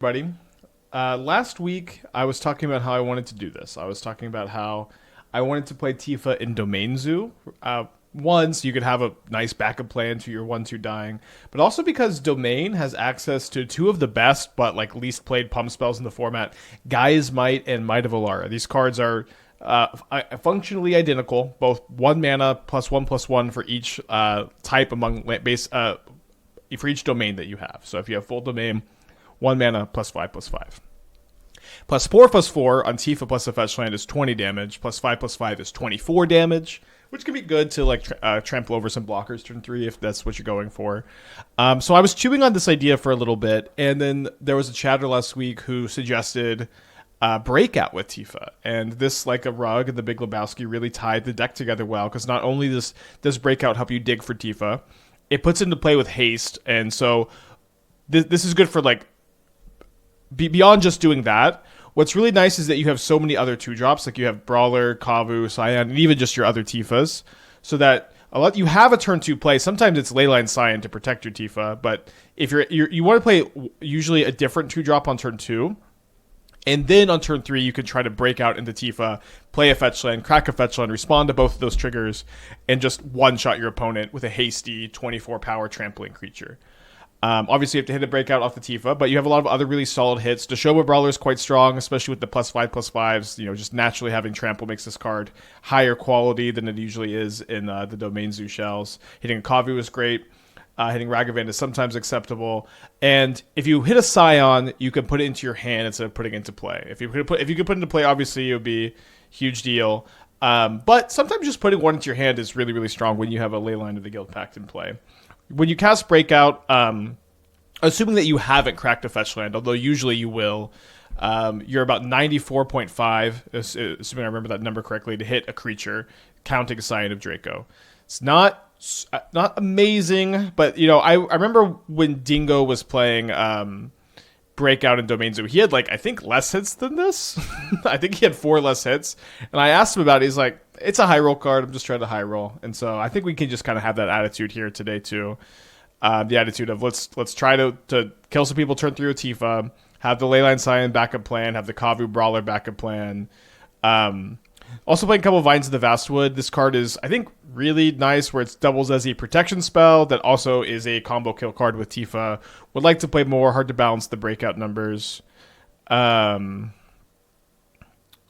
Buddy, last week I was talking about how I wanted to do this. I was talking about how I wanted to play Tifa in Domain Zoo. One, so you could have a nice backup plan to your 1-2 dying, but also because Domain has access to two of the best but like least played pump spells in the format, Gaea's Might and Might of Alara. These cards are functionally identical, both 1 mana +1/+1 for each type among base for each domain that you have. So if you have full domain, 1 mana +5/+5. +4/+4 on Tifa plus a fetch land is 20 damage. +5/+5 is 24 damage, which can be good to like trample over some blockers turn 3 if that's what you're going for. So I was chewing on this idea for a little bit, and then there was a chatter last week who suggested Breakout with Tifa, and this, like a rug and the Big Lebowski, really tied the deck together well, because not only does Breakout help you dig for Tifa, it puts into play with haste, and so this is good for like beyond just doing that. What's really nice is that you have so many other 2-drops, like you have Brawler, Kavu, Scion, and even just your other Tifas, so that you have a turn 2 play. Sometimes it's Leyline Scion to protect your Tifa, but if you want to play usually a different 2-drop on turn 2, and then on turn 3 you can try to break out into Tifa, play a fetch land, crack a fetch land, respond to both of those triggers, and just one-shot your opponent with a hasty 24 power trampling creature. Obviously, you have to hit a breakout off the Tifa, but you have a lot of other really solid hits. Nishoba Brawler is quite strong, especially with the +5/+5s. You know, just naturally having trample makes this card higher quality than it usually is in the Domain Zoo shells. Hitting a Kavu is great. Hitting Ragavan is sometimes acceptable. And if you hit a Scion, you can put it into your hand instead of putting it into play. If you could put it into play, obviously it would be a huge deal. But sometimes just putting one into your hand is really, really strong when you have a Leyline of the Guildpact in play. When you cast Breakout, assuming that you haven't cracked a fetch land, although usually you will, you're about 94.5, assuming I remember that number correctly, to hit a creature, counting Scion of Draco. It's not amazing, but you know, I remember when Dingo was playing Breakout in Domain Zoo, he had like, I think, less hits than this. I think he had 4 less hits, and I asked him about it. He's like, it's a high roll card, I'm just trying to high roll. And so I think we can just kind of have that attitude here today too. The attitude of let's try to kill some people, turn 3 with Tifa, have the Leyline Scion backup plan, have the Kavu Brawler backup plan. Also playing a couple of Vines of the Vastwood. This card is, I think, really nice where it doubles as a protection spell that also is a combo kill card with Tifa. Would like to play more, hard to balance the breakout numbers.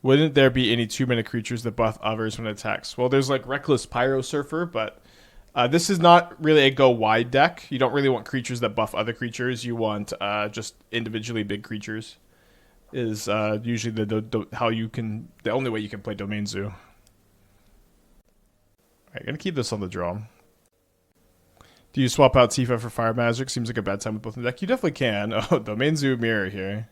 Wouldn't there be any 2-mana creatures that buff others when it attacks? Well, there's like Reckless Pyro Surfer, but this is not really a go wide deck. You don't really want creatures that buff other creatures. You want just individually big creatures. Is usually the only way you can play Domain Zoo. All right, gonna keep this on the draw. Do you swap out Tifa for Fire Magic? Seems like a bad time with both in the deck. You definitely can. Oh, Domain Zoo mirror here.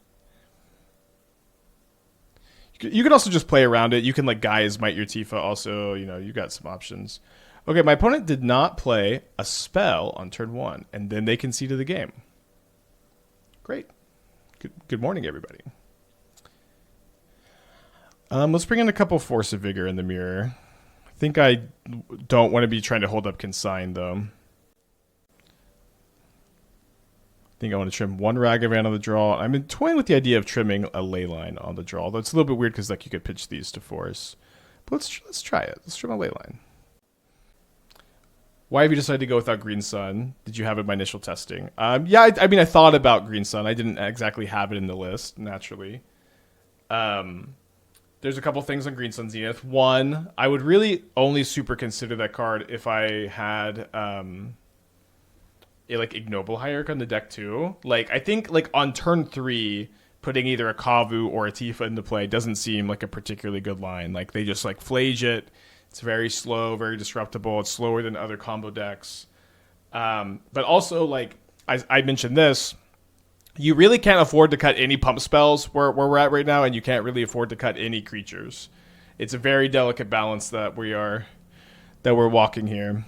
You can also just play around it. You can like Gaea's Might your Tifa. Also, you know, you got some options. Okay, my opponent did not play a spell on turn 1, and then they conceded the game. Great. Good morning, everybody. Let's bring in a couple Force of Vigor in the mirror. I think I don't want to be trying to hold up Consign, though. I think I want to trim 1 Ragavan on the draw. I've been toying with the idea of trimming a Leyline on the draw, though it's a little bit weird because like you could pitch these to Force. But let's try it. Let's trim a Leyline. Why have you decided to go without Green Sun? Did you have it in my initial testing? Yeah, I mean, I thought about Green Sun. I didn't exactly have it in the list, naturally. There's a couple things on Green Sun Zenith. One, I would really only super consider that card if I had a like Ignoble Hierarch on the deck too. Like, I think like on turn 3, putting either a Kavu or a Tifa into play doesn't seem like a particularly good line. Like, they just like flage it. It's very slow, very disruptible. It's slower than other combo decks. But also, like I mentioned this, you really can't afford to cut any pump spells where we're at right now, and you can't really afford to cut any creatures. It's a very delicate balance that we're walking here.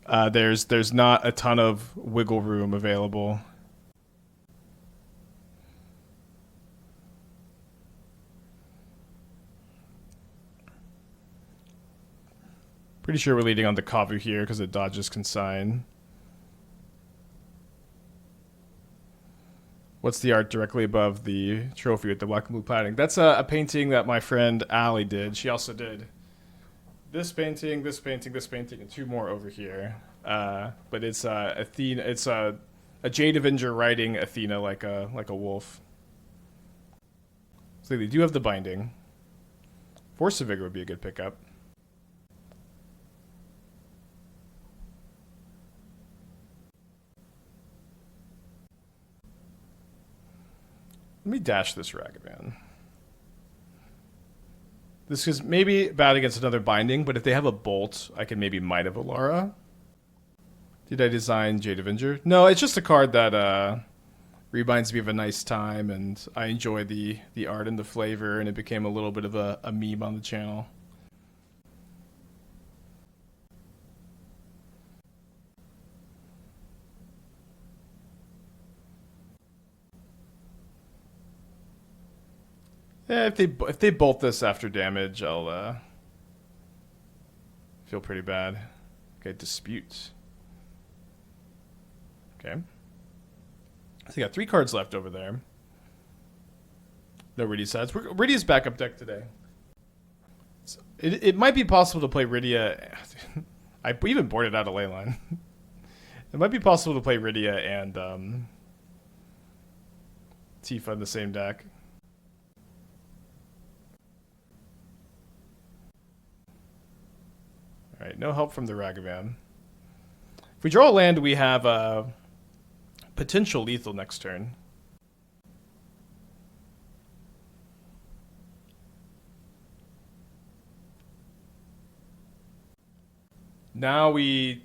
There's not a ton of wiggle room available. Pretty sure we're leading on the Kavu here because it dodges Consign. What's the art directly above the trophy with the black and blue padding? That's a painting that my friend Allie did. She also did this painting, this painting, this painting, and 2 more over here. But it's Athena. It's a Jade Avenger riding Athena like a wolf. So they do have the binding. Force of Vigor would be a good pickup. Let me dash this Ragavan. This is maybe bad against another binding, but if they have a bolt, I can maybe Might of Alara. Did I design Jade Avenger? No, it's just a card that reminds me of a nice time, and I enjoy the art and the flavor, and it became a little bit of a meme on the channel. Yeah, if they bolt this after damage, I'll feel pretty bad. Okay, Dispute. Okay. So you got 3 cards left over there. No Rydia sets. Rydia's backup deck today. So it might be possible to play Rydia. I even boarded out a Leyline. It might be possible to play Rydia and Tifa in the same deck. Alright, no help from the Ragavan. If we draw a land, we have a potential lethal next turn. Now we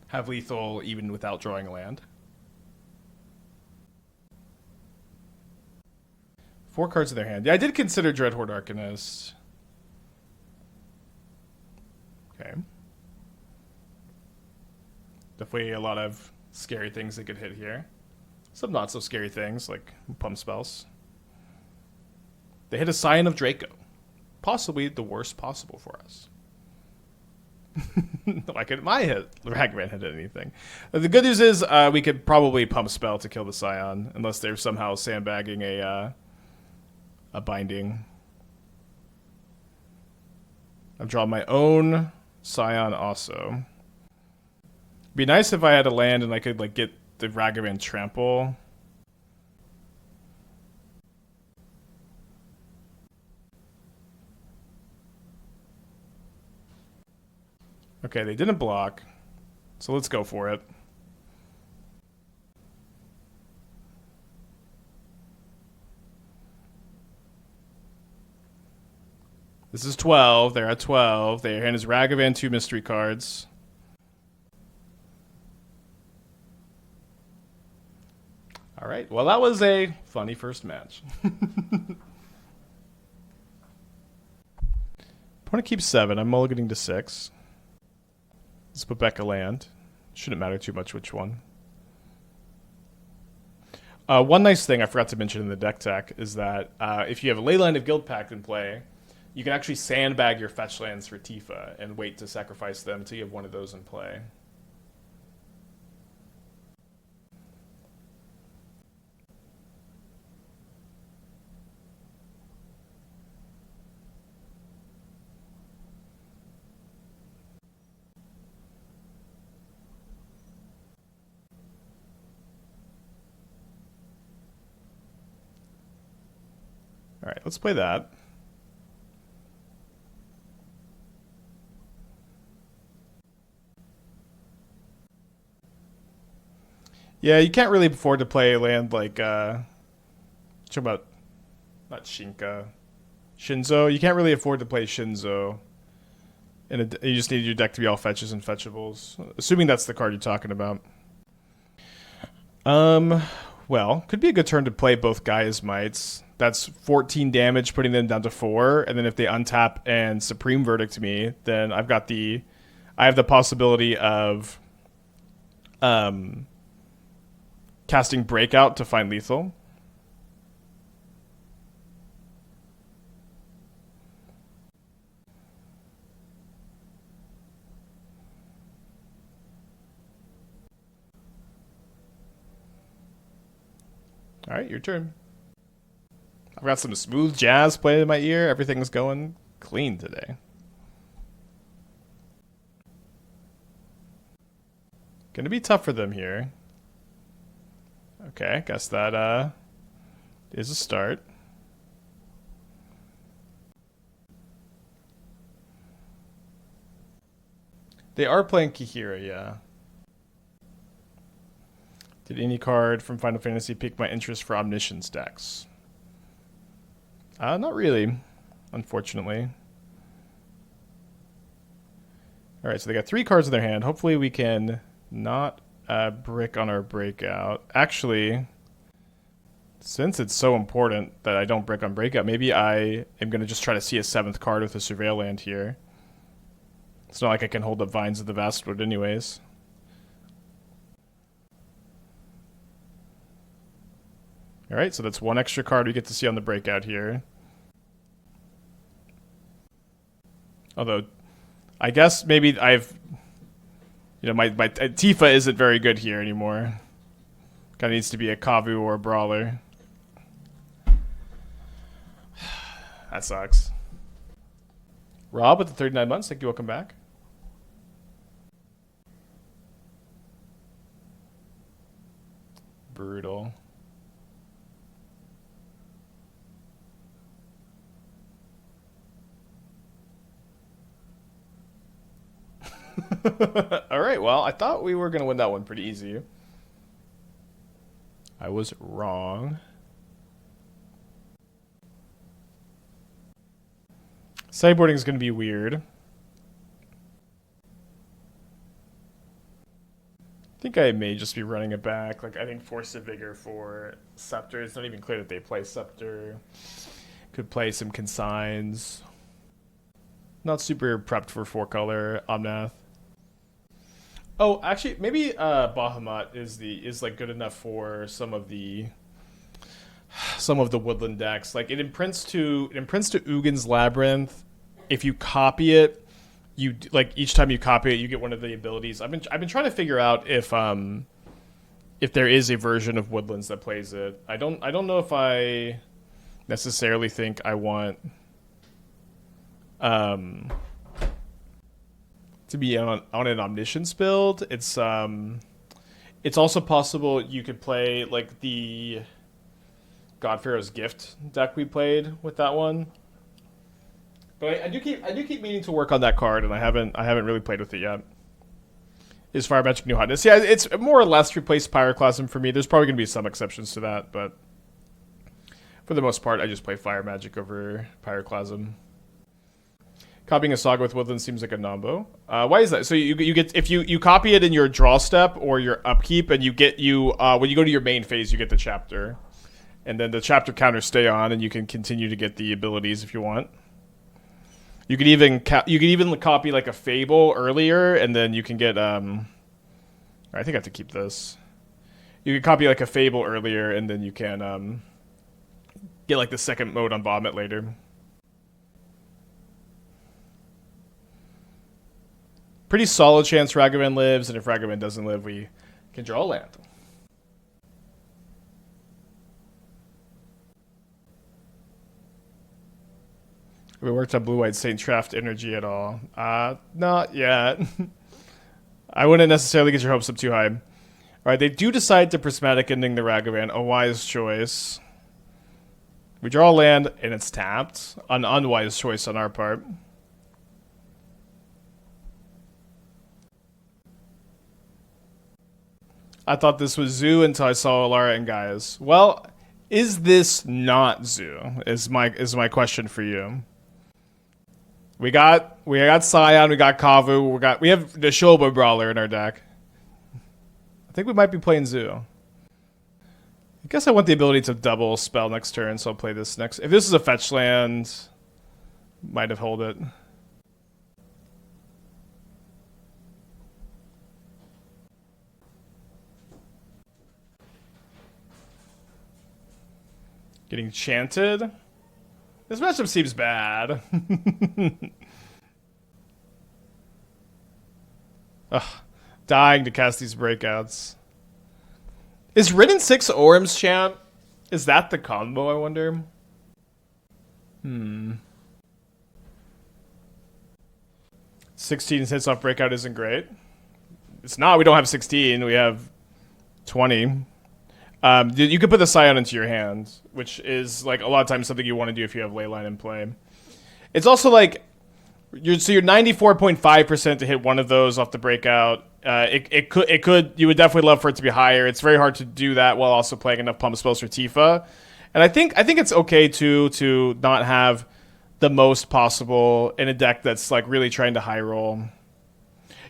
have lethal even without drawing a land. 4 cards in their hand. Yeah, I did consider Dreadhorde Arcanist. Okay. Definitely a lot of scary things that could hit here. Some not so scary things like pump spells. They hit a Scion of Draco. Possibly the worst possible for us. Like in my hit, Ragavan hit anything. The good news is we could probably pump spell to kill the Scion, unless they're somehow sandbagging a binding. I've drawn my own Scion also. Be nice if I had a land and I could like get the Ragavan trample. Okay, they didn't block. So let's go for it. This is 12. They're at 12. Their hand is Ragavan, 2 mystery cards. All right. Well, that was a funny first match. Opponent keeps 7. I'm mulliganing to 6. Let's put back a land. Shouldn't matter too much which one. One nice thing I forgot to mention in the deck tech is that if you have a Leyline of Guildpact in play, you can actually sandbag your fetch lands for Tifa and wait to sacrifice them until you have one of those in play. All right, let's play that. Yeah, you can't really afford to play a land like, talk about, not Shinka, Shinzo. You can't really afford to play Shinzo. And you just need your deck to be all fetches and fetchables. Assuming that's the card you're talking about. Well, could be a good turn to play both Gaia's Mights. That's 14 damage, putting them down to 4. And then if they untap and Supreme Verdict me, then I have the possibility of casting Breakout to find lethal. All Alright, your turn. I've got some smooth jazz playing in my ear. Everything's going clean today. Gonna be tough for them here. Okay, guess that is a start. They are playing Kihira, yeah. Did any card from Final Fantasy pique my interest for Omniscience decks? Not really, unfortunately. Alright, so they got 3 cards in their hand. Hopefully we can not brick on our breakout. Actually, since it's so important that I don't brick on breakout, maybe I am going to just try to see a 7th card with a Surveil land here. It's not like I can hold up Vines of the Vastwood anyways. Alright, so that's 1 extra card we get to see on the breakout here. Although, I guess maybe I've... You know, my Tifa isn't very good here anymore. Kind of needs to be a Kavu or a Brawler. That sucks. Rob with the 39 months, thank you, welcome back. Brutal. Alright, well, I thought we were going to win that one pretty easy. I was wrong. Sideboarding is going to be weird. I think I may just be running it back. Like, I think Force of Vigor for Scepter. It's not even clear that they play Scepter. Could play some Consigns. Not super prepped for 4-color Omnath. Oh, actually, maybe Bahamut is like good enough for some of the woodland decks. Like it imprints to Ugin's Labyrinth. If you copy it, you like each time you copy it, you get one of the abilities. I've been trying to figure out if there is a version of Woodlands that plays it. I don't know if I necessarily think I want to be on an Omniscience build. It's also possible you could play like the Godpharaoh's Gift deck we played with that one. But I do keep meaning to work on that card, and I haven't really played with it yet. Is Fire Magic New Hotness? Yeah, it's more or less replaced Pyroclasm for me. There's probably going to be some exceptions to that, but for the most part, I just play Fire Magic over Pyroclasm. Copying a Saga with Woodland seems like a nombo. Why is that? So you get if you copy it in your draw step or your upkeep, and you when you go to your main phase, you get the chapter, and then the chapter counters stay on, and you can continue to get the abilities if you want. You could even copy like a Fable earlier, and then you can get I think I have to keep this. You can copy like a Fable earlier, and then you can get like the second mode on Vomit later. Pretty solid chance Ragavan lives, and if Ragavan doesn't live, we can draw a land. Have we worked on Blue-White Saint Traft energy at all? Not yet. I wouldn't necessarily get your hopes up too high. Alright, they do decide to Prismatic Ending the Ragavan. A wise choice. We draw a land, and it's tapped. An unwise choice on our part. I thought this was Zoo until I saw Alara and Gaea's. Well, is this not Zoo? Is my question for you. We got Scion, we got Kavu, we have Nishoba Brawler in our deck. I think we might be playing Zoo. I guess I want the ability to double spell next turn, so I'll play this next. If this is a fetch land, might have hold it. Getting chanted? This matchup seems bad. Ugh, dying to cast these breakouts. Is Ridden 6 Orm's champ? Is that the combo, I wonder? 16 hits off Breakout isn't great. It's not. We don't have 16. We have 20. You could put the Scion into your hand, which is like a lot of times something you want to do if you have Leyline in play. It's also like you're 94.5% to hit one of those off the Breakout. It could you would definitely love for it to be higher. It's very hard to do that while also playing enough pump spells for Tifa. And I think it's okay to not have the most possible in a deck that's like really trying to high roll.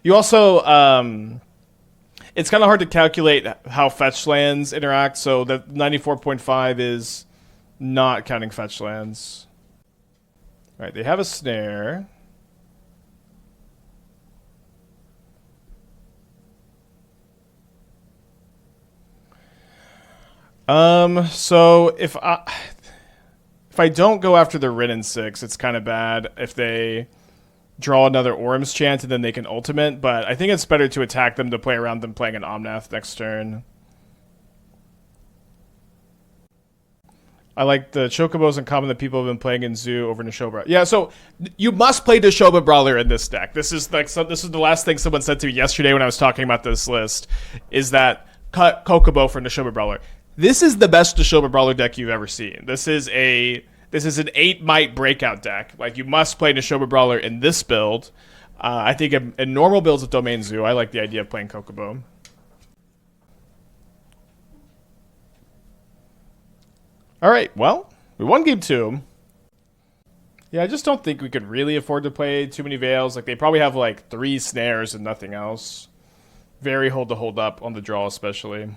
You also it's kind of hard to calculate how fetch lands interact, so the 94.5 is not counting fetch lands. All right, they have a snare. So if I don't go after the Rin 6, it's kind of bad if they draw another Orm's Chant and then they can ultimate, but I think it's better to attack them to play around them playing an Omnath next turn. I like the Chocobos in common that people have been playing in Zoo over Nishoba. Yeah, so you must play Nishoba Brawler in this deck. This is this is the last thing someone said to me yesterday when I was talking about this list, is that cut Chocobo for Nishoba Brawler. This is the best Nishoba Brawler deck you've ever seen. This is an 8 might breakout deck. Like, you must play Nishoba Brawler in this build. I think in normal builds of Domain Zoo, I like the idea of playing Chocobo. Alright, well, we won game 2. Yeah, I just don't think we could really afford to play too many Veils. Like, they probably have like 3 snares and nothing else. Very hold up on the draw, especially.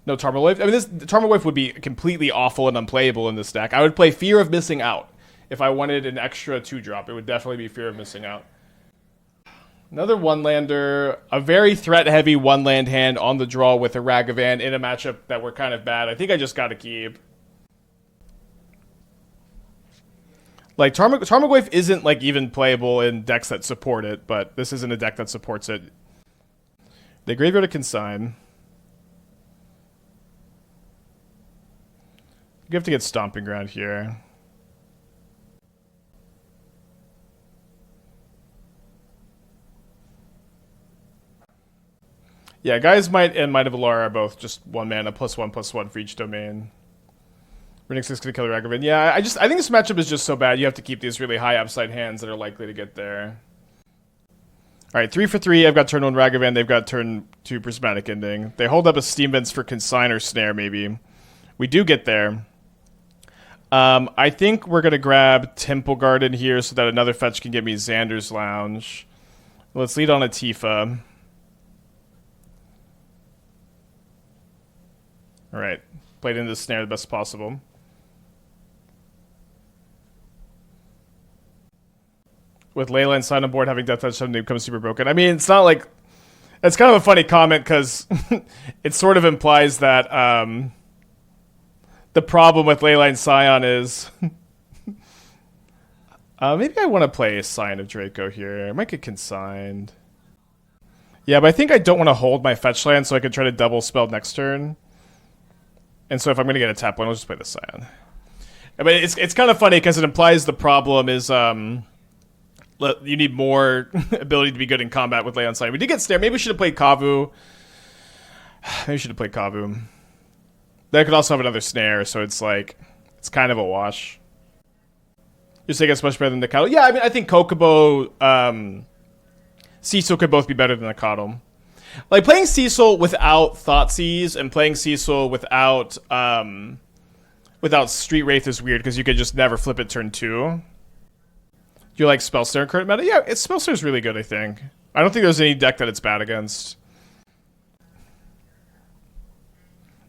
No Tarmogoyf. I mean, this Tarmogoyf would be completely awful and unplayable in this deck. I would play Fear of Missing Out. If I wanted an extra 2-drop, it would definitely be Fear of Missing Out. Another one-lander, a very threat-heavy one-land hand on the draw with a Ragavan in a matchup that were kind of bad. I think I just got to keep. Like, Tarmogoyf isn't like even playable in decks that support it, but this isn't a deck that supports it. They graveyard a Consign. You have to get Stomping Ground here. Yeah, Gaia's Might and Might of Alara are both just 1 mana, +1/+1 for each domain. Rin 6 gonna kill the Ragavan. Yeah, I think this matchup is just so bad. You have to keep these really high upside hands that are likely to get there. Alright, 3 for 3. I've got turn 1 Ragavan. They've got turn 2 Prismatic Ending. They hold up a Steam Vents for Consign or Snare, maybe. We do get there. I think we're going to grab Temple Garden here so that another fetch can get me Xander's Lounge. Let's lead on a Tifa. Alright. Played into the snare the best possible. With Leyline Sign on board, having Death Touch suddenly becomes super broken. I mean, it's not like... It's kind of a funny comment because it sort of implies that... the problem with Leyline Scion is... maybe I want to play a Scion of Draco here. I might get Consigned. Yeah, but I think I don't want to hold my fetch land so I can try to double spell next turn. And so if I'm going to get a tap one, I'll just play the Scion. I mean, it's kind of funny because it implies the problem is you need more ability to be good in combat with Leyline Scion. We did get Snare. Maybe we should have played Kavu. Maybe we should have played Kavu. That could also have another snare, so it's like, it's kind of a wash. You're saying it's much better than the Coddle? Yeah, I mean, I think Kokobo, Cecil could both be better than the Coddle. Like, playing Cecil without Thoughtseize and playing Cecil without Street Wraith is weird, because you could just never flip it turn 2. Do you like Spellsnare in current meta? Yeah, Spellsnare is really good, I think. I don't think there's any deck that it's bad against.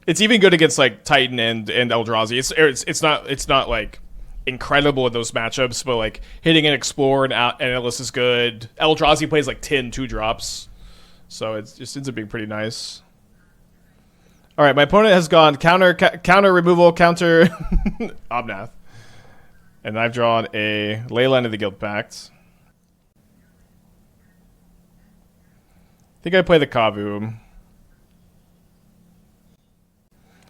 It's even good against like Titan and Eldrazi. It's not like incredible in those matchups, but like hitting an Explorer and Ellis is good. Eldrazi plays like 10 2-drops, so it just ends up being pretty nice. All right, my opponent has gone counter removal, counter Omnath, and I've drawn a Leyline of the Guildpact. I think I play the Kavu.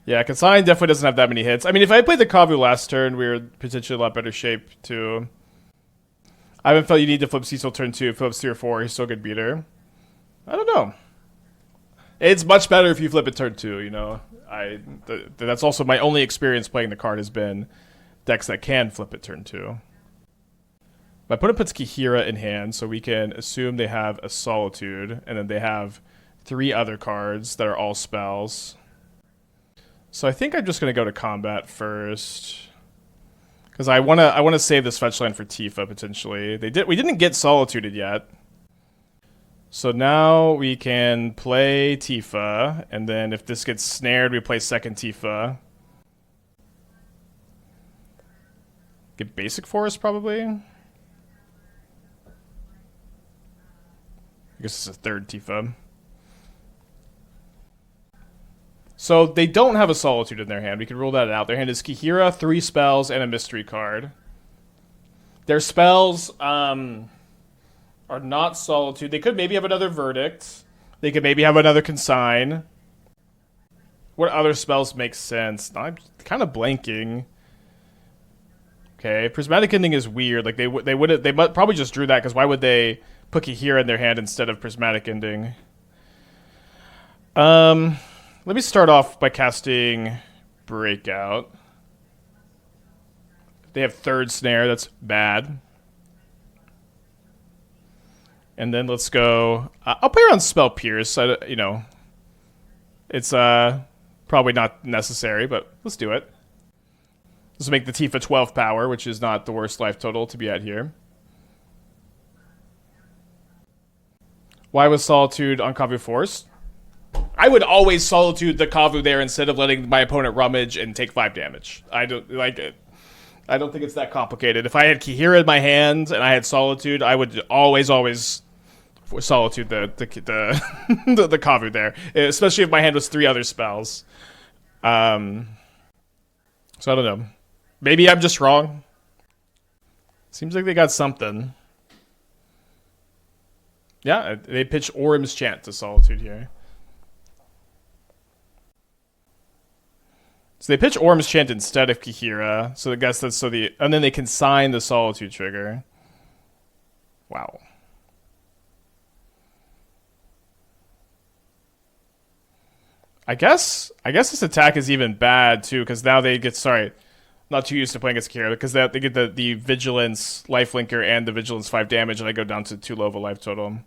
Yeah, Consign definitely doesn't have that many hits. I mean, if I played the Kavu last turn, we were potentially a lot better shape to... I haven't felt you need to flip Cecil turn 2. If flips 3 or 4, he's still a good beater. I don't know. It's much better if you flip it turn 2, you know. That's also my only experience playing the card has been decks that can flip it turn 2. My opponent puts Kihira in hand, so we can assume they have a Solitude, and then they have 3 other cards that are all spells. So I think I'm just going to go to combat first. Because I wanna save this fetch land for Tifa, potentially. We didn't get Solituded yet. So now we can play Tifa, and then if this gets snared, we play second Tifa. Get Basic Forest, probably. I guess it's a third Tifa. So they don't have a Solitude in their hand. We can rule that out. Their hand is Kihira, 3 spells, and a mystery card. Their spells are not Solitude. They could maybe have another Verdict. They could maybe have another Consign. What other spells make sense? I'm kind of blanking. Okay, Prismatic Ending is weird. Like they probably just drew that because why would they put Kihira in their hand instead of Prismatic Ending? Let me start off by casting Breakout. They have third Snare. That's bad. And then let's go... I'll play around Spell Pierce. You know, it's probably not necessary, but let's do it. This will make the Tifa 12 power, which is not the worst life total to be at here. Why was Solitude on Kavu forced? I would always Solitude the Kavu there instead of letting my opponent rummage and take 5 damage. I don't like it. I don't think it's that complicated. If I had Kihira in my hand and I had Solitude, I would always Solitude the the Kavu there, especially if my hand was 3 other spells. So I don't know. Maybe I'm just wrong. Seems like they got something. Yeah, they pitched Orim's Chant to Solitude here. So they pitch Orm's Chant instead of Kihira. So I guess that's and then they consign the Solitude trigger. Wow. I guess this attack is even bad too, because now they get not too used to playing against Kihira, because they get the Vigilance lifelinker and the Vigilance 5 damage, and I go down to too low of a life total.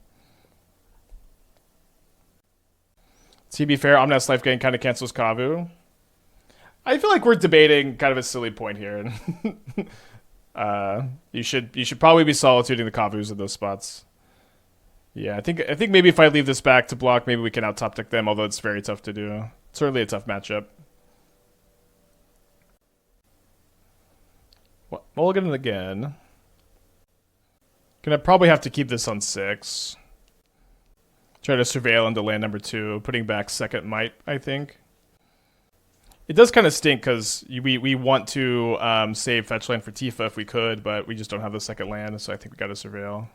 To be fair, Omnath's life gain kind of cancels Kavu. I feel like we're debating kind of a silly point here. You should probably be Solituding the Kavus in those spots. Yeah, I think maybe if I leave this back to block, maybe we can out top deck them, although it's very tough to do. It's certainly a tough matchup. Mulligan again. Gonna probably have to keep this on 6. Try to surveil into land number 2, putting back second Might, I think. It does kind of stink because we want to save fetch land for Tifa if we could, but we just don't have the second land, so I think we got to surveil.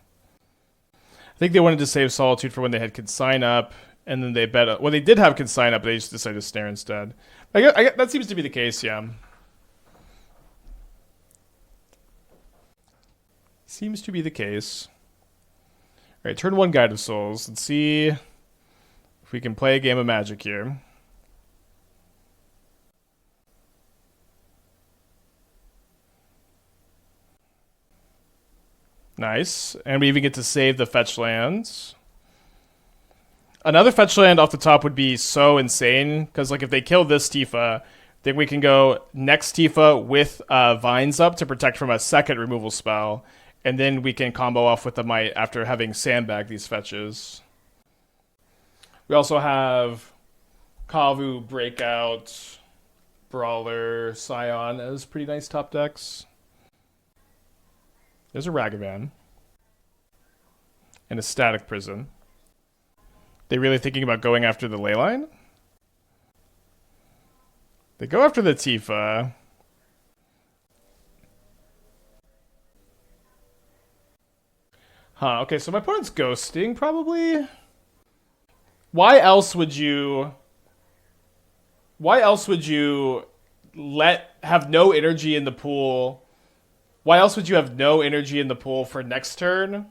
I think they wanted to save Solitude for when they had Consign up, and then they bet... Well, they did have Consign up, but they just decided to snare instead. I guess that seems to be the case, yeah. Seems to be the case. Alright, turn 1 Guide of Souls. Let's see if we can play a game of Magic here. Nice. And we even get to save the fetch lands. Another fetch land off the top would be so insane, because like if they kill this Tifa, then we can go next Tifa with Vines up to protect from a second removal spell, and then we can combo off with the Might after having sandbagged these fetches. We also have Kavu, Breakout, Brawler, Scion as pretty nice top decks. There's a Ragavan. And a Static Prison. They really thinking about going after the Leyline? They go after the Tifa. Huh, okay, so my opponent's ghosting, probably? Why else would you Why else would you have no energy in the pool? Why else would you have no energy in the pool for next turn?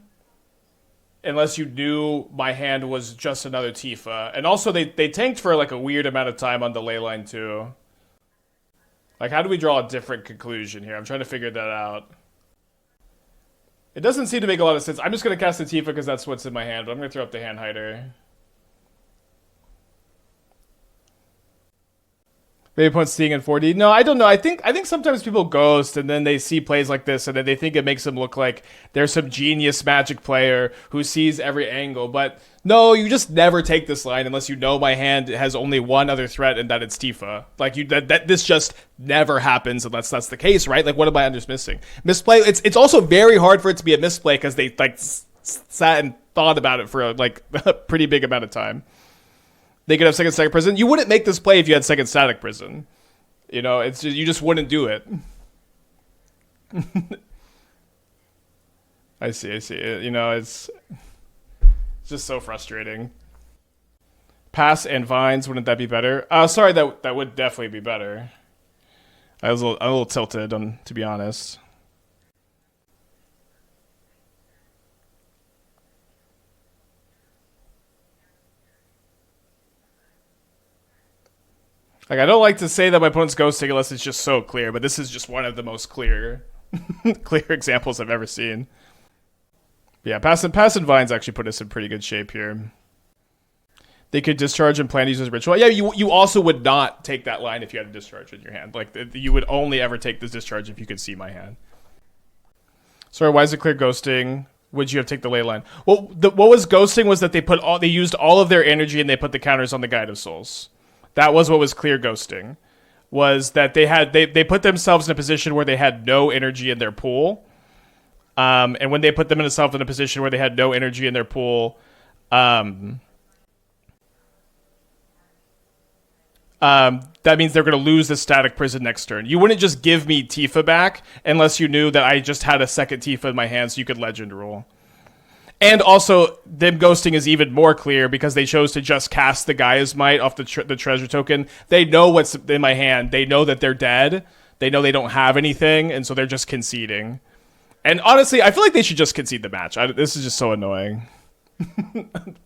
Unless you knew my hand was just another Tifa. And also they tanked for like a weird amount of time on the Leyline too. Like, how do we draw a different conclusion here? I'm trying to figure that out. It doesn't seem to make a lot of sense. I'm just going to cast the Tifa because that's what's in my hand, but I'm going to throw up the hand hider. Maybe opponent's seeing in 4D. No, I don't know. I think sometimes people ghost and then they see plays like this and then they think it makes them look like they're some genius Magic player who sees every angle. But no, you just never take this line unless you know my hand has only one other threat and that it's Tifa. Like this just never happens unless that's the case, right? Like, what am I missing? Misplay. It's also very hard for it to be a misplay because they like sat and thought about it for like a pretty big amount of time. They could have second static prison. You wouldn't make this play if you had second static prison. You know, it's just, you just wouldn't do it. I see. You know, it's just so frustrating. Pass and Vines, wouldn't that be better? Sorry, that would definitely be better. I'm a little tilted, to be honest. Like, I don't like to say that my opponent's ghosting unless it's just so clear, but this is just one of the most clear examples I've ever seen. But yeah, Pass and Vines actually put us in pretty good shape here. They could discharge and plan to use as ritual. Yeah, you also would not take that line if you had a discharge in your hand. Like, you would only ever take this discharge if you could see my hand. Sorry, why is it clear ghosting? Would you have taken the Leyline? Well, what was ghosting was that they used all of their energy and they put the counters on the Guide of Souls. That was what was clear ghosting, was that they put themselves in a position where they had no energy in their pool, and when they put themselves in a position where they had no energy in their pool, that means they're going to lose the static prison next turn. You wouldn't just give me Tifa back unless you knew that I just had a second Tifa in my hand, so you could legend roll. And also, them ghosting is even more clear because they chose to just cast the Gaea's Might off the treasure token. They know what's in my hand. They know that they're dead. They know they don't have anything, and so they're just conceding. And honestly, I feel like they should just concede the match. This is just so annoying.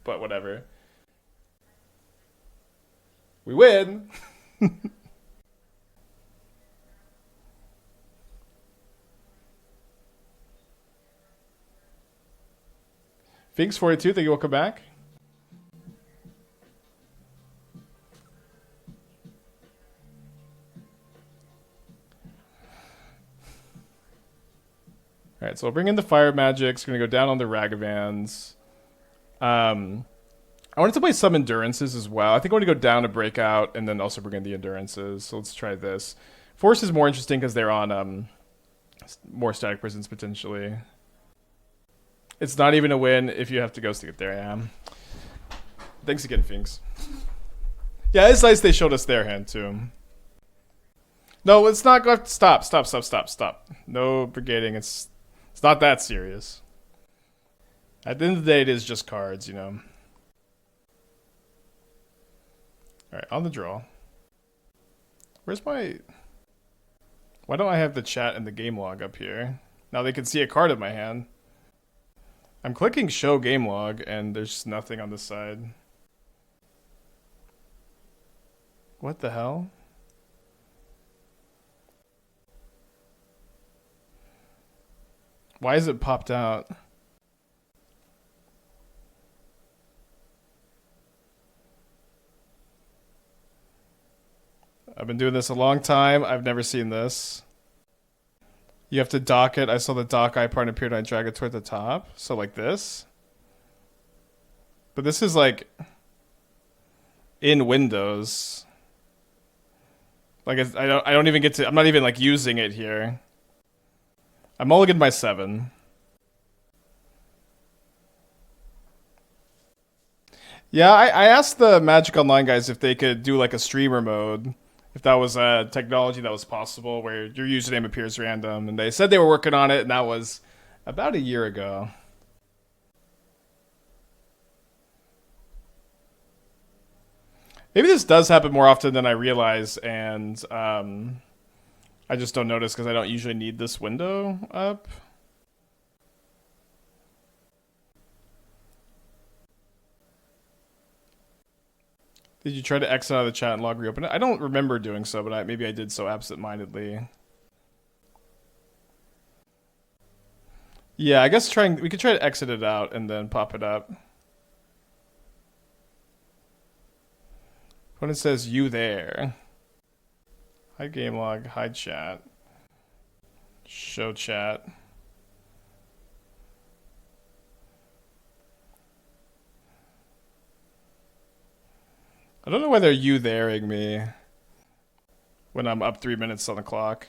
But whatever. We win. Finks 42, think you will come back? Alright, so we'll bring in the fire magic. It's going to go down on the Ragavans. I wanted to play some endurances as well. I think I want to go down to breakout and then also bring in the endurances. So let's try this. Force is more interesting because they're on more static prisons potentially. It's not even a win if you have to ghost to get there. I am. Thanks again, Finks. Yeah, it's nice they showed us their hand too. No, let's not go. Stop. No brigading. It's not that serious. At the end of the day, it is just cards, you know. Alright, on the draw. Where's my... Why don't I have the chat and the game log up here? Now they can see a card in my hand. I'm clicking show game log and there's nothing on this side. What the hell? Why is it popped out? I've been doing this a long time. I've never seen this. You have to dock it. I saw the dock icon appear and I drag it toward the top. So like this. But this is like in Windows. Like I don't even get to. I'm not even like using it here. I'm mulliganed by 7. Yeah, I asked the Magic Online guys if they could do like a streamer mode. If that was a technology that was possible where your username appears random. And they said they were working on it, and that was about a year ago. Maybe this does happen more often than I realize, and I just don't notice because I don't usually need this window up. Did you try to exit out of the chat and log reopen it? I don't remember doing so, but maybe I did so absent-mindedly. Yeah, I guess we could try to exit it out and then pop it up. When it says you there. Hide game log, hide chat. Show chat. I don't know why they're you there-ing me when I'm up 3 minutes on the clock.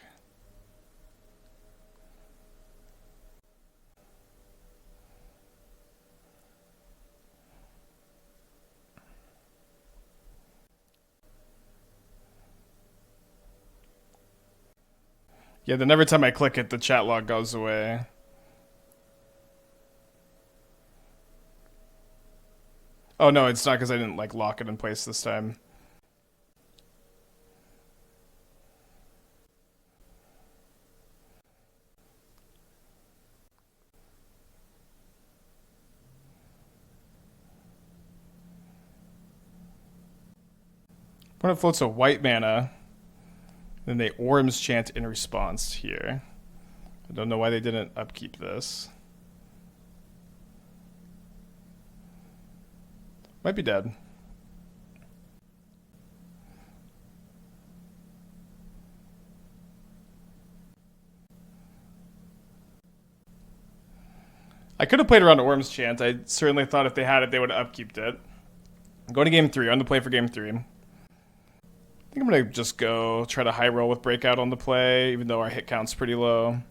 Yeah, then every time I click it, the chat log goes away. Oh no, it's not because I didn't like lock it in place this time. When it floats a white mana, then they Orms chant in response here. I don't know why they didn't upkeep this. Might be dead. I could have played around Orm's Chant. I certainly thought if they had it, they would have upkeeped it. Going to game 3. On the play for game 3. I think I'm going to just go try to high roll with Breakout on the play, even though our hit count's pretty low.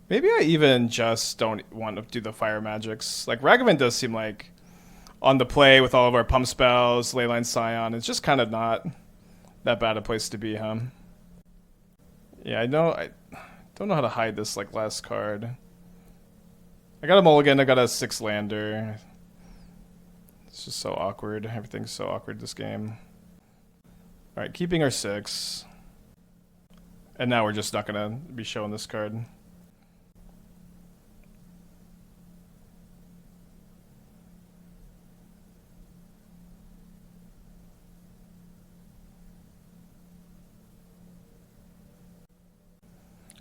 Maybe I even just don't want to do the fire magics. Like, Ragavan does seem like on the play with all of our pump spells, Leyline Scion, it's just kind of not that bad a place to be, huh? Yeah, I don't know how to hide this, like, last card. I got a mulligan, I got a 6 lander. It's just so awkward. Everything's so awkward this game. Alright, keeping our 6. And now we're just not gonna be showing this card.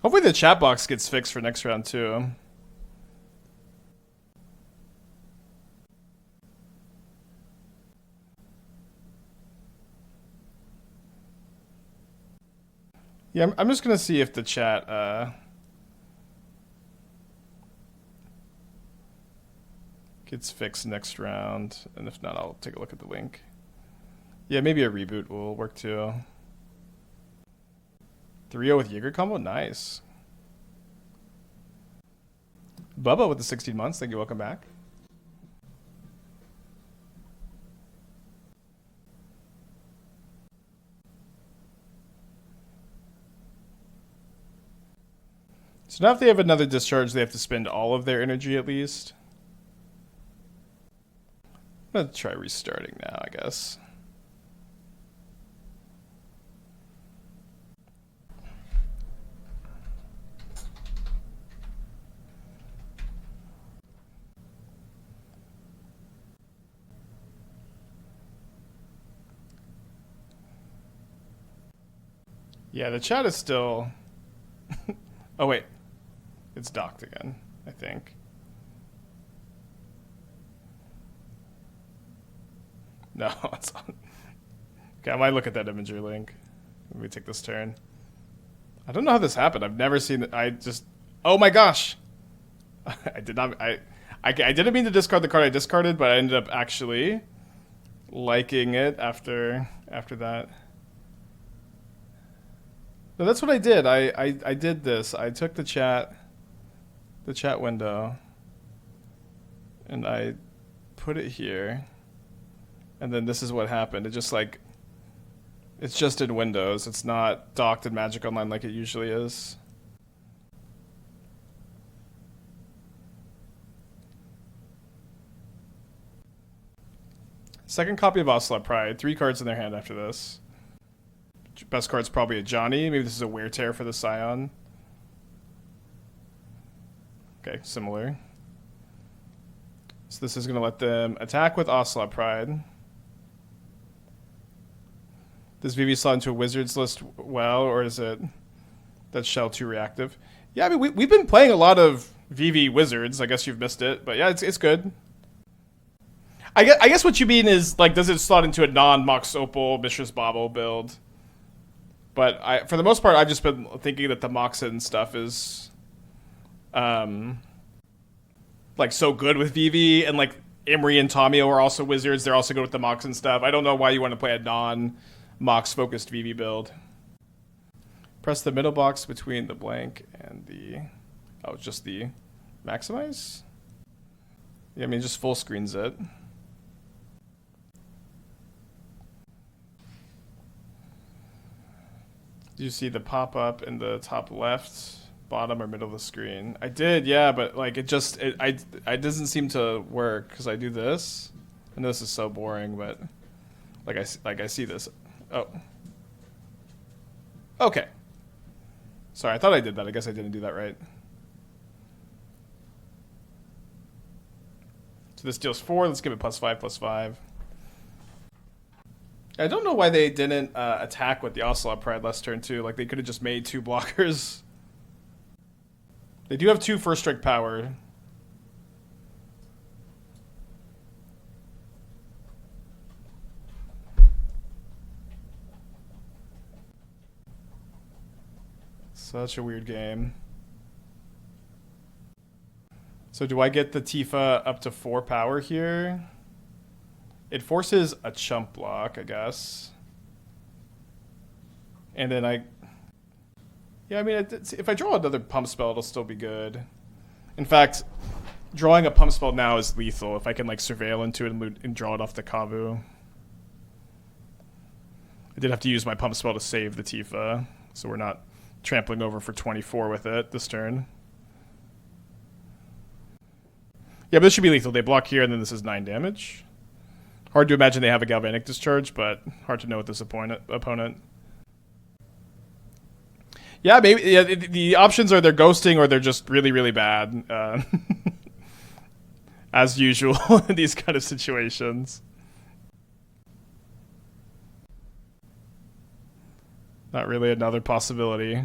Hopefully the chat box gets fixed for next round too. Yeah, I'm just gonna see if the chat gets fixed next round, and if not, I'll take a look at the link. Yeah, maybe a reboot will work too. 3-0 with Jaeger combo, nice. Bubba with the 16 months, thank you, welcome back. So now if they have another discharge, they have to spend all of their energy at least. I'm gonna try restarting now, I guess. Yeah, the chat is still... oh, wait. It's docked again, I think. No, it's on. Okay, I might look at that imagery link. Let me take this turn. I don't know how this happened. I've never seen it. I just... oh my gosh! I did not... I didn't mean to discard the card I discarded, but I ended up actually liking it after that. No, that's what I did. I did this. I took the chat window, and I put it here, and then this is what happened. It just like, it's just in Windows. It's not docked in Magic Online like it usually is. Second copy of Ocelot Pride. 3 cards in their hand after this. Best card's probably a Johnny. Maybe this is a Wear Tear for the Scion. Okay, similar. So this is going to let them attack with Ocelot Pride. Does VV slot into a Wizards list well, or is it that Shell too reactive? Yeah, I mean, we've been playing a lot of VV Wizards. I guess you've missed it, but yeah, it's good. I guess what you mean is, like, does it slot into a non-Mox Opal, Mishra's Bauble build? But for the most part, I've just been thinking that the Moxen stuff is, like, so good with VV, and, like, Imri and Tomio are also Wizards. They're also good with the Moxen stuff. I don't know why you want to play a non-Mox-focused VV build. Press the middle box between the blank and the... Oh, just the maximize? Yeah, I mean, just full screens it. Do you see the pop-up in the top left, bottom, or middle of the screen? I did, yeah, but like it doesn't seem to work because I do this. I know this is so boring, but like I see this. Oh, okay. Sorry, I thought I did that. I guess I didn't do that right. So this deals 4. Let's give it +5/+5. I don't know why they didn't attack with the Ocelot Pride last turn, too. Like, they could have just made 2 blockers. They do have 2 first strike power. Such a weird game. So do I get the Tifa up to 4 power here? It forces a chump block, I guess. And then yeah, I mean, if I draw another pump spell, it'll still be good. In fact, drawing a pump spell now is lethal if I can, like, surveil into it and draw it off the Kavu. I did have to use my pump spell to save the Tifa, so we're not trampling over for 24 with it this turn. Yeah, but this should be lethal. They block here, and then this is 9 damage. Hard to imagine they have a Galvanic Discharge, but hard to know with this opponent. Yeah, maybe. Yeah, the options are they're ghosting or they're just really, really bad. As usual in these kind of situations. Not really another possibility.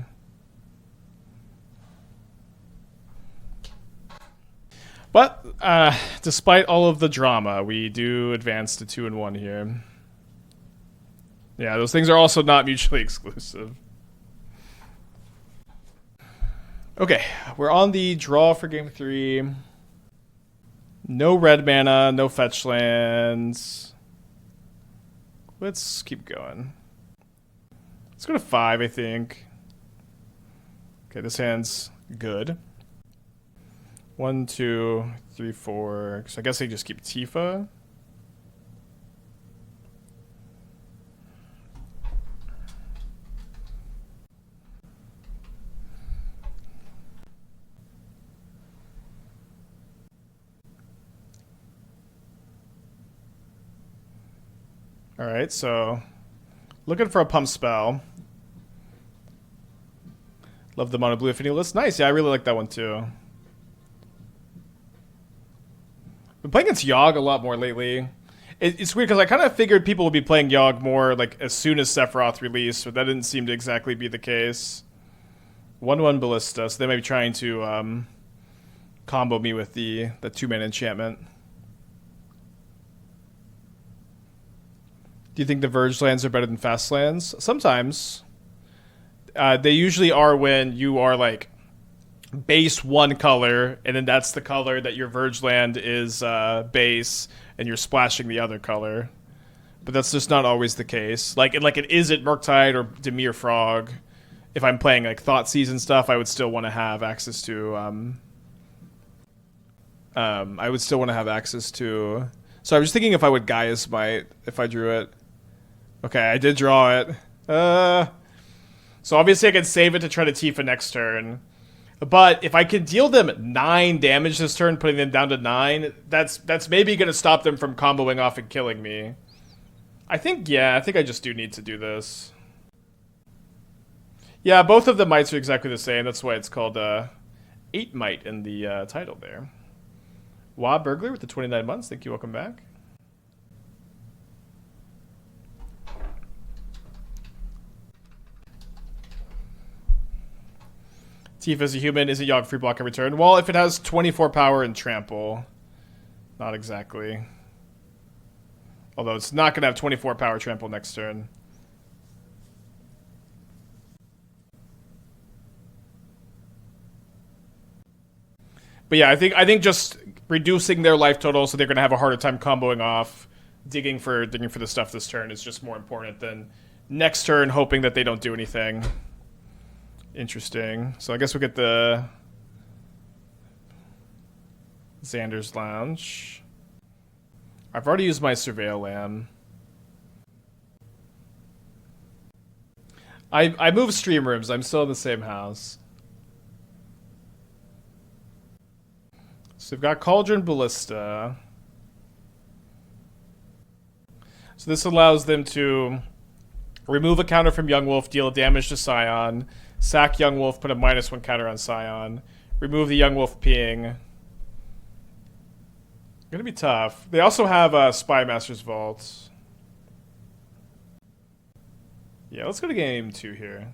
But despite all of the drama, we do advance to 2-1 here. Yeah, those things are also not mutually exclusive. Okay, we're on the draw for game 3. No red mana, no fetch lands. Let's keep going. Let's go to 5, I think. Okay, this hand's good. 1, 2, 3, 4. So I guess I just keep Tifa. All right, so looking for a pump spell. Love the mono blue affinity list. Nice, yeah, I really like that one too. Been playing against Yogg a lot more lately. It's weird because I kind of figured people would be playing Yogg more like as soon as Sephiroth released, but that didn't seem to exactly be the case. 1/1 Ballista, so they may be trying to combo me with the 2-mana enchantment. Do you think the Verge lands are better than fast lands? Sometimes. They usually are when you are like base 1 color, and then that's the color that your Verge land is base, and you're splashing the other color. But that's just not always the case. Like it is at Murktide or Dimir Frog. If I'm playing like Thoughtseize and stuff, I would still want to have access to. I would still want to have access to. So I was thinking if I would Gaia's Might if I drew it. Okay, I did draw it. So obviously I could save it to try to Tifa next turn. But if I can deal them 9 damage this turn, putting them down to 9, that's maybe going to stop them from comboing off and killing me. I think I just do need to do this. Yeah, both of the mites are exactly the same. That's why it's called 8 might in the title there. Wah Burglar with the 29 months. Thank you. Welcome back. Tifa as a human is a Yogg free block every turn. Well, if it has 24 power and trample, not exactly. Although it's not going to have 24 power trample next turn. But yeah, I think just reducing their life total so they're going to have a harder time comboing off, digging for the stuff this turn is just more important than next turn hoping that they don't do anything. Interesting. So I guess we'll get the Xander's Lounge. I've already used my Surveil Land. I moved stream rooms. I'm still in the same house. So we've got Cauldron Ballista. So this allows them to remove a counter from Young Wolf, deal damage to Scion, sack Young Wolf, put a -1 counter on Scion, remove the Young Wolf ping. Gonna be tough. They also have Spy Master's Vault. Yeah, let's go to game 2 here.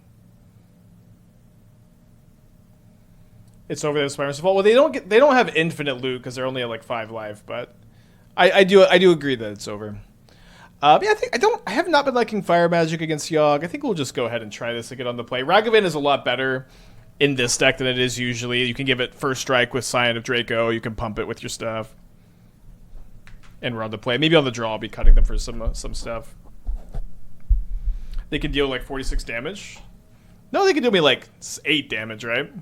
It's over there, Spy Master's Vault. Well, they don't have infinite loot because they're only at like 5 life, but I do agree that it's over. Yeah, I have not been liking Fire Magic against Yogg. I think we'll just go ahead and try this again on the play. Ragavan is a lot better in this deck than it is usually. You can give it first strike with Scion of Draco. You can pump it with your stuff. And we're on the play. Maybe on the draw I'll be cutting them for some stuff. They can deal like 46 damage. No, they can do me like 8 damage, right?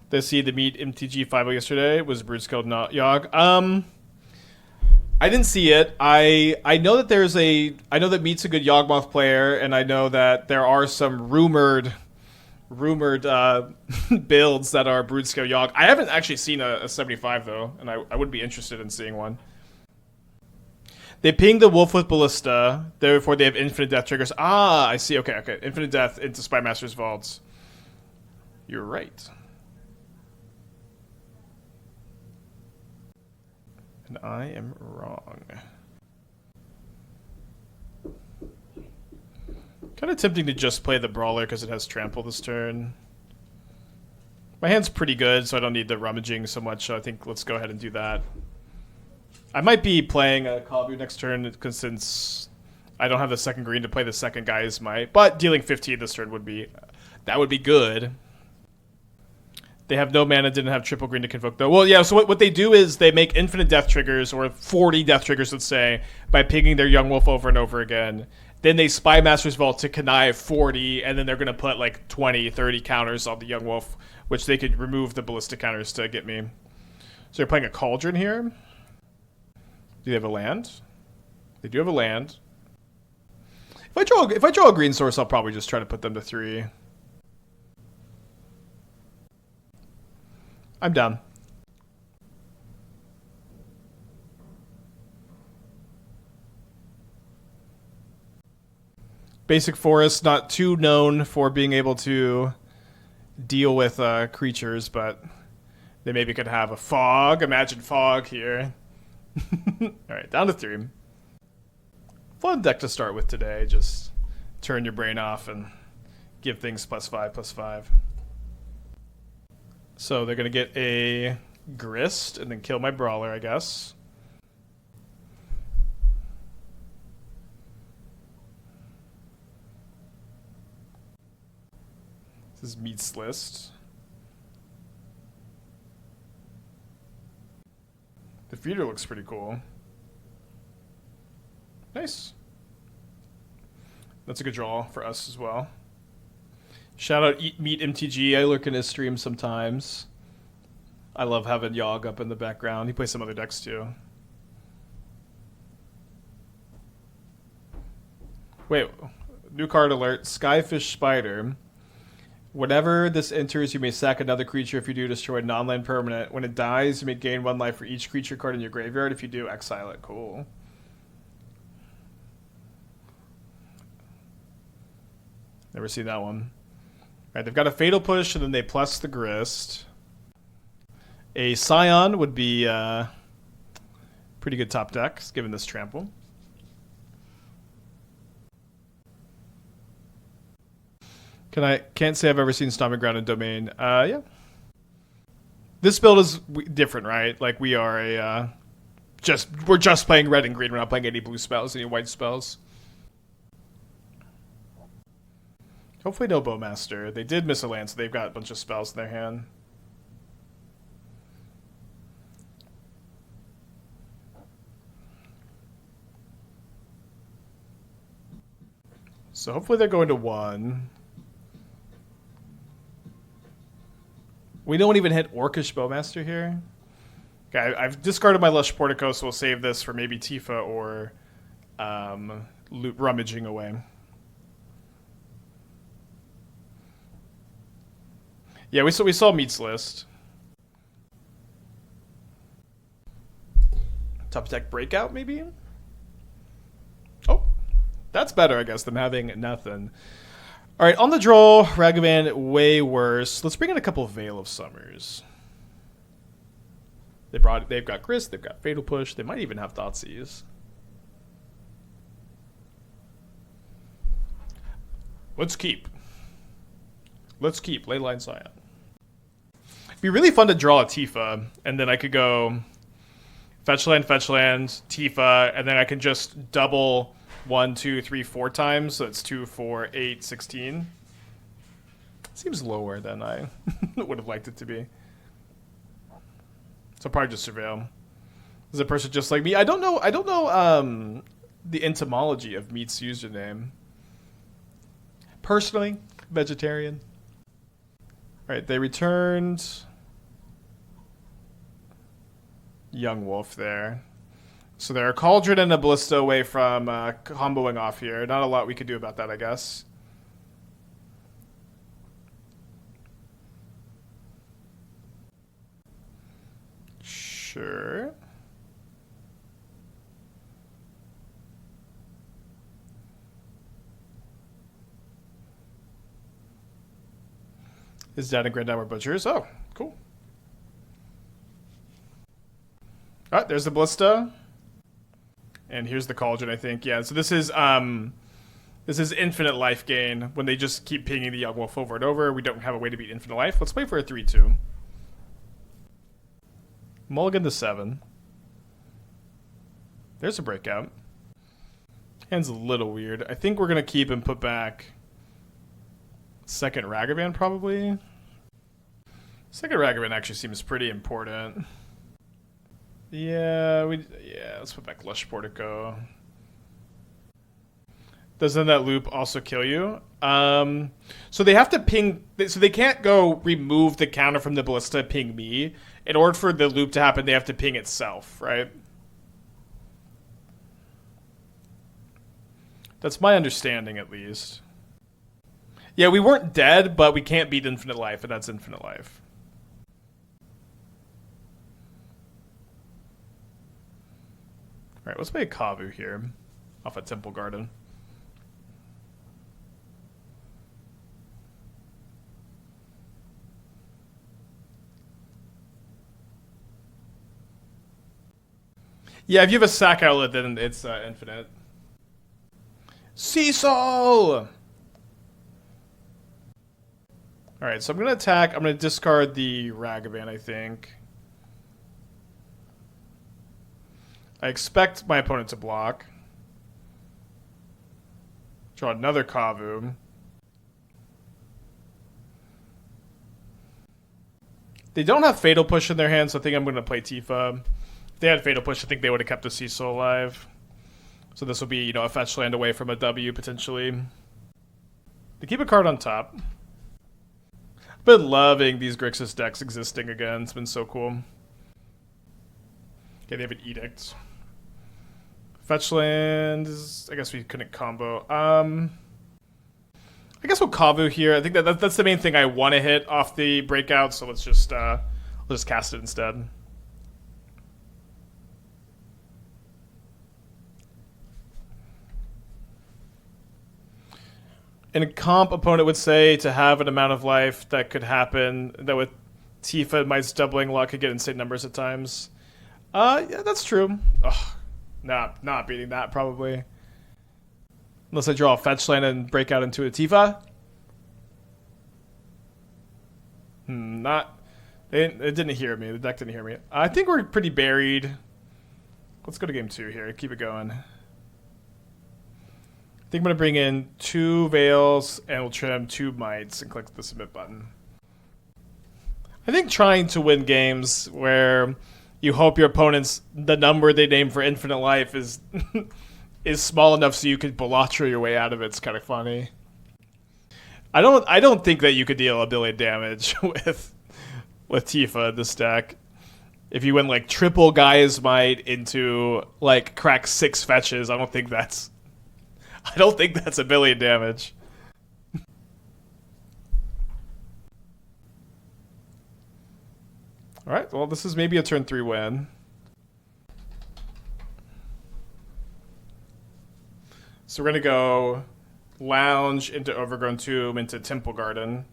They see the Meat MTG 5 yesterday. Was Bruce killed not Yogg? I didn't see it. I know that I know that Meat's a good Yawgmoth player, and I know that there are some rumored builds that are Broodskill Yogg. I haven't actually seen a 75 though, and I would be interested in seeing one. They ping the Wolf with Ballista, therefore they have infinite death triggers. Ah, I see. Okay. Infinite death into Spy Master's Vaults. You're right. And I am wrong. Kind of tempting to just play the Brawler because it has Trample this turn. My hand's pretty good, so I don't need the rummaging so much, so I think let's go ahead and do that. I might be playing a Kavu next turn, because since I don't have the second green to play the second guy's might, but dealing 15 this turn would be good. They have no mana, didn't have triple green to convoke though. Well, yeah, so what they do is they make infinite death triggers, or 40 death triggers, let's say, by pinging their Young Wolf over and over again. Then they Spy Master's Vault to connive 40, and then they're going to put like 20, 30 counters on the Young Wolf, which they could remove the ballistic counters to get me. So they're playing a Cauldron here. Do they have a land? They do have a land. If I draw a green source, I'll probably just try to put them to 3. I'm down. Basic Forest, not too known for being able to deal with creatures, but they maybe could have a Fog. Imagine Fog here. Alright, down to 3. Fun deck to start with today. Just turn your brain off and give things +5/+5. So they're going to get a Grist and then kill my Brawler, I guess. This is Meat's list. The feeder looks pretty cool. Nice. That's a good draw for us as well. Shout out Meat MTG. I lurk in his stream sometimes. I love having Yogg up in the background. He plays some other decks too. Wait, new card alert. Skyfish Spider. Whenever this enters, you may sack another creature. If you do, destroy a non-land permanent. When it dies, you may gain 1 life for each creature card in your graveyard. If you do, exile it. Cool. Never seen that one. Alright, they've got a Fatal Push, and then they plus the Grist. A Scion would be pretty good top deck, given this trample. Can't say I've ever seen Stomping Ground in Domain. Yeah. This build is different, right? Like we are we're just playing red and green. We're not playing any blue spells, any white spells. Hopefully no Bowmaster. They did miss a land, so they've got a bunch of spells in their hand. So hopefully they're going to 1. We don't even hit Orcish Bowmaster here. Okay, I've discarded my Lush Portico, so we'll save this for maybe Tifa or rummaging away. Yeah, we saw Meat's list. Top deck breakout, maybe? Oh, that's better, I guess, than having nothing. All right, on the draw, Ragavan, way worse. Let's bring in a couple of Veil of Summers. They've got Grist, they've got Fatal Push, they might even have Thoughtseize. Let's keep Leyline Scion. It'd be really fun to draw a Tifa, and then I could go fetch land, Tifa, and then I can just double 1, 2, 3, 4 times, so it's 2, 4, 8, 16. Seems lower than I would have liked it to be. So probably just Surveil. Is a person just like me? I don't know the etymology of Meat's username. Personally, vegetarian. Alright, they returned Young Wolf there. So they're a Cauldron and a Ballista away from comboing off here. Not a lot we could do about that, I guess. Sure. His dad and granddad were butchers. Oh, cool. Alright, there's the Ballista. And here's the Cauldron, I think. Yeah, so this is infinite life gain. When they just keep pinging the Young Wolf over and over, we don't have a way to beat infinite life. Let's play for a 3-2. Mulligan to 7. There's a breakout. Hand's a little weird. I think we're going to keep and put back second Ragavan, probably. Second Ragavan actually seems pretty important. Yeah, let's put back Lush Portico. Doesn't that loop also kill you? So they have to ping, so they can't go remove the counter from the Ballista, ping me. In order for the loop to happen, they have to ping itself, right? That's my understanding, at least. Yeah, we weren't dead, but we can't beat infinite life, and that's infinite life. Alright, let's play a Kavu here, off at Temple Garden. Yeah, if you have a sack outlet, then it's infinite. Cecil! Alright, so I'm going to attack. I'm going to discard the Ragavan, I think. I expect my opponent to block. Draw another Kavu. They don't have Fatal Push in their hand, so I think I'm going to play Tifa. If they had Fatal Push, I think they would have kept the Cecil alive. So this will be, you know, a fetch land away from a W, potentially. They keep a card on top. I've been loving these Grixis decks existing again. It's been so cool. Okay, they have an Edict. Fetch land is, I guess we couldn't combo. I guess we'll Kavu here. I think that's the main thing I want to hit off the breakout, so let's just cast it instead. And a comp opponent would say to have an amount of life that could happen, that with Tifa Might's doubling luck could get insane numbers at times. Yeah, that's true. Ugh, not beating that probably. Unless I draw a fetch land and break out into a Tifa. It didn't hear me. The deck didn't hear me. I think we're pretty buried. Let's go to game 2 here. Keep it going. I think I'm going to bring in 2 Veils and we'll trim 2 Mights and click the submit button. I think trying to win games where you hope your opponent's, the number they name for infinite life is is small enough so you could Balatro your way out of it's kind of funny. I don't think that you could deal 1 billion damage with Tifa in this deck. If you went like triple Gaia's Might into like crack 6 fetches, I don't think that's 1 billion damage. Alright, well this is maybe a turn 3 win. So we're gonna go Lounge into Overgrown Tomb into Temple Garden.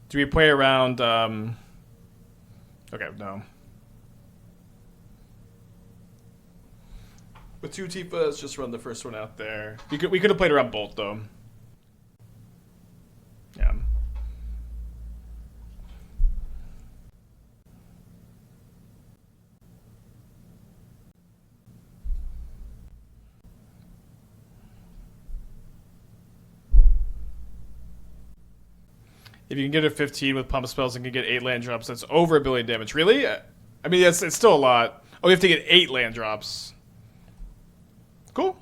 Do we play around okay, no. With 2 Tifas, just run the first one out there. We could have played around Bolt though. Yeah. If you can get a 15 with pump spells and can get 8 land drops, that's over 1 billion damage. Really? I mean, it's still a lot. Oh, we have to get 8 land drops. Cool.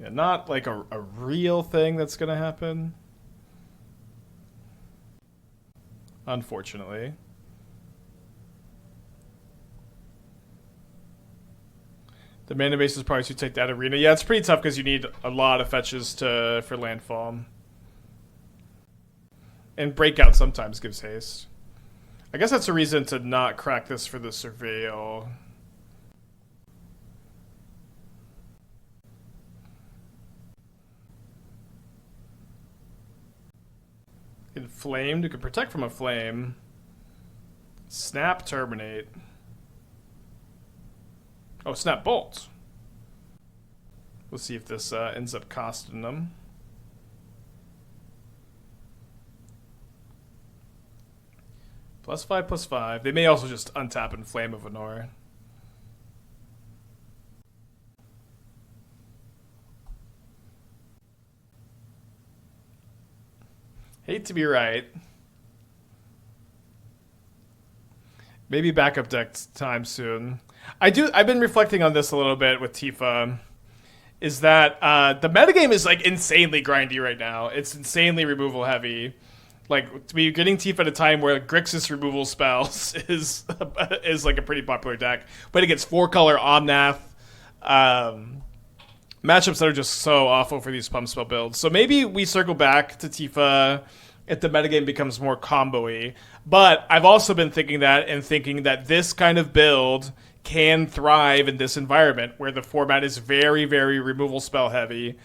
Yeah, not like a real thing that's going to happen. Unfortunately. The mana base is probably to take that arena. Yeah, it's pretty tough because you need a lot of fetches for landfall. And breakout sometimes gives haste. I guess that's a reason to not crack this for the Surveil. Inflamed, you can protect from a flame. Snap, terminate. Oh, Snap Bolt. We'll see if this ends up costing them. +5/+5. They may also just untap and Flame of Honor. Hate to be right. Maybe backup deck time soon. I've been reflecting on this a little bit with Tifa. Is that the metagame is like insanely grindy right now. It's insanely removal heavy. Like to be getting Tifa at a time where Grixis removal spells is like a pretty popular deck, but it gets 4-color Omnath. Matchups that are just so awful for these pump spell builds. So maybe we circle back to Tifa if the metagame becomes more combo-y. But I've also been thinking that this kind of build can thrive in this environment where the format is very, very removal spell heavy.